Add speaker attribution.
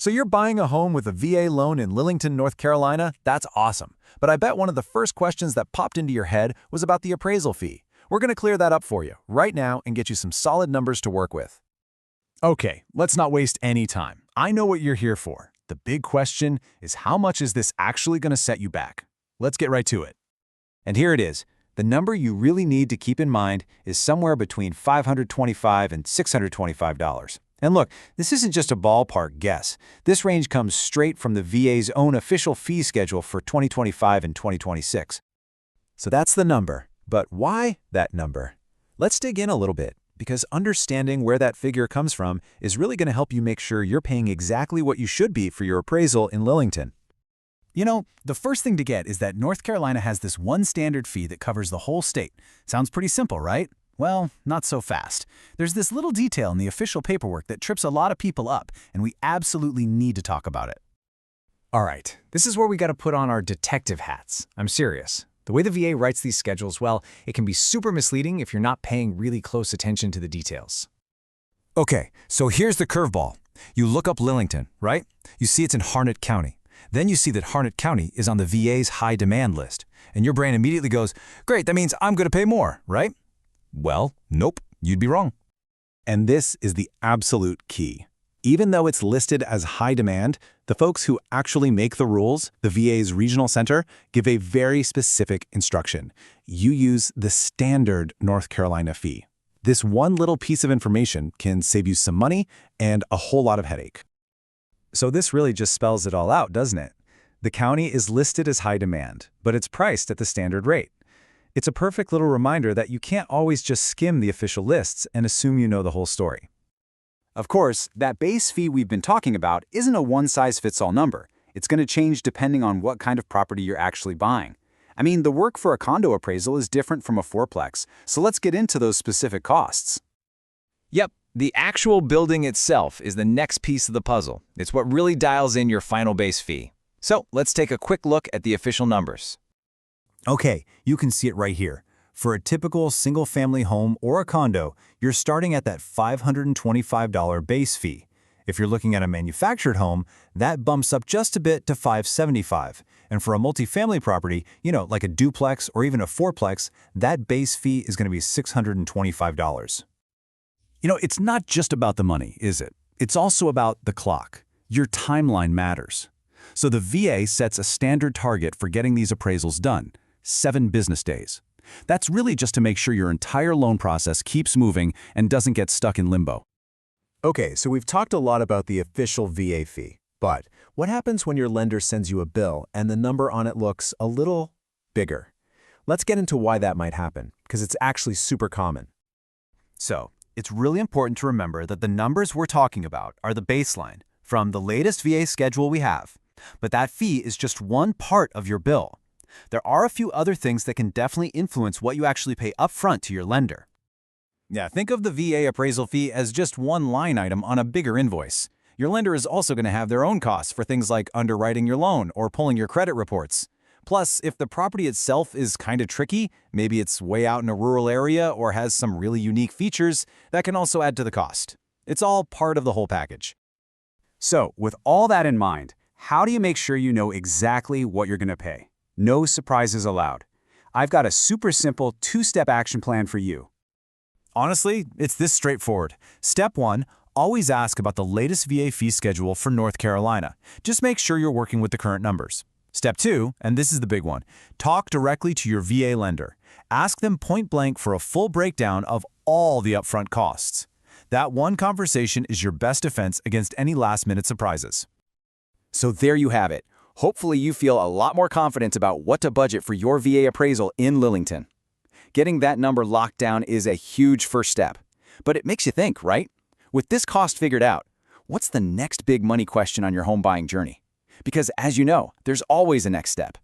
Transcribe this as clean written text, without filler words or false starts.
Speaker 1: So you're buying a home with a VA loan in Lillington, North Carolina? That's awesome. But I bet one of the first questions that popped into your head was about the appraisal fee. We're going to clear that up for you right now and get you some solid numbers to work with. Okay, let's not waste any time. I know what you're here for. The big question is, how much is this actually going to set you back? Let's get right to it. And here it is. The number you really need to keep in mind is somewhere between $525 and $625. And look, this isn't just a ballpark guess. This range comes straight from the VA's own official fee schedule for 2025 and 2026. So that's the number. But why that number? Let's dig in a little bit, because understanding where that figure comes from is really going to help you make sure you're paying exactly what you should be for your appraisal in Lillington. You know, the first thing to get is that North Carolina has this one standard fee that covers the whole state. Sounds pretty simple, right? Well, not so fast. There's this little detail in the official paperwork that trips a lot of people up, and we absolutely need to talk about it. All right, this is where we got to put on our detective hats. I'm serious. The way the VA writes these schedules, well, it can be super misleading if you're not paying really close attention to the details. Okay, so here's the curveball. You look up Lillington, right? You see it's in Harnett County. Then you see that Harnett County is on the VA's high demand list, and your brain immediately goes, great, that means I'm going to pay more, right? Well, nope, you'd be wrong. And this is the absolute key. Even though it's listed as high demand, the folks who actually make the rules, the VA's regional center, give a very specific instruction. You use the standard North Carolina fee. This one little piece of information can save you some money and a whole lot of headache. So this really just spells it all out, doesn't it? The county is listed as high demand, but it's priced at the standard rate. It's a perfect little reminder that you can't always just skim the official lists and assume you know the whole story. Of course, that base fee we've been talking about isn't a one-size-fits-all number. It's going to change depending on what kind of property you're actually buying. I mean, the work for a condo appraisal is different from a fourplex, so let's get into those specific costs. Yep, the actual building itself is the next piece of the puzzle. It's what really dials in your final base fee. So let's take a quick look at the official numbers. Okay, you can see it right here. For a typical single-family home or a condo, you're starting at that $525 base fee. If you're looking at a manufactured home, that bumps up just a bit to $575. And for a multifamily property, like a duplex or even a fourplex, that base fee is going to be $625. It's not just about the money, is it? It's also about the clock. Your timeline matters. So the VA sets a standard target for getting these appraisals done, 7 business days. That's really just to make sure your entire loan process keeps moving and doesn't get stuck in limbo. Okay, so we've talked a lot about the official VA fee, but what happens when your lender sends you a bill and the number on it looks a little bigger? Let's get into why that might happen, because it's actually super common. So, it's really important to remember that the numbers we're talking about are the baseline from the latest VA schedule we have, but that fee is just one part of your bill. There are a few other things that can definitely influence what you actually pay upfront to your lender. Yeah, think of the VA appraisal fee as just one line item on a bigger invoice. Your lender is also going to have their own costs for things like underwriting your loan or pulling your credit reports. Plus, if the property itself is kind of tricky, maybe it's way out in a rural area or has some really unique features, that can also add to the cost. It's all part of the whole package. So, with all that in mind, how do you make sure you know exactly what you're going to pay? No surprises allowed. I've got a super simple 2-step action plan for you. Honestly, it's this straightforward. Step 1, always ask about the latest VA fee schedule for North Carolina. Just make sure you're working with the current numbers. Step 2, and this is the big one, talk directly to your VA lender. Ask them point blank for a full breakdown of all the upfront costs. That one conversation is your best defense against any last-minute surprises. So there you have it. Hopefully you feel a lot more confident about what to budget for your VA appraisal in Lillington. Getting that number locked down is a huge first step. But it makes you think, right? With this cost figured out, what's the next big money question on your home buying journey? Because as you know, there's always a next step.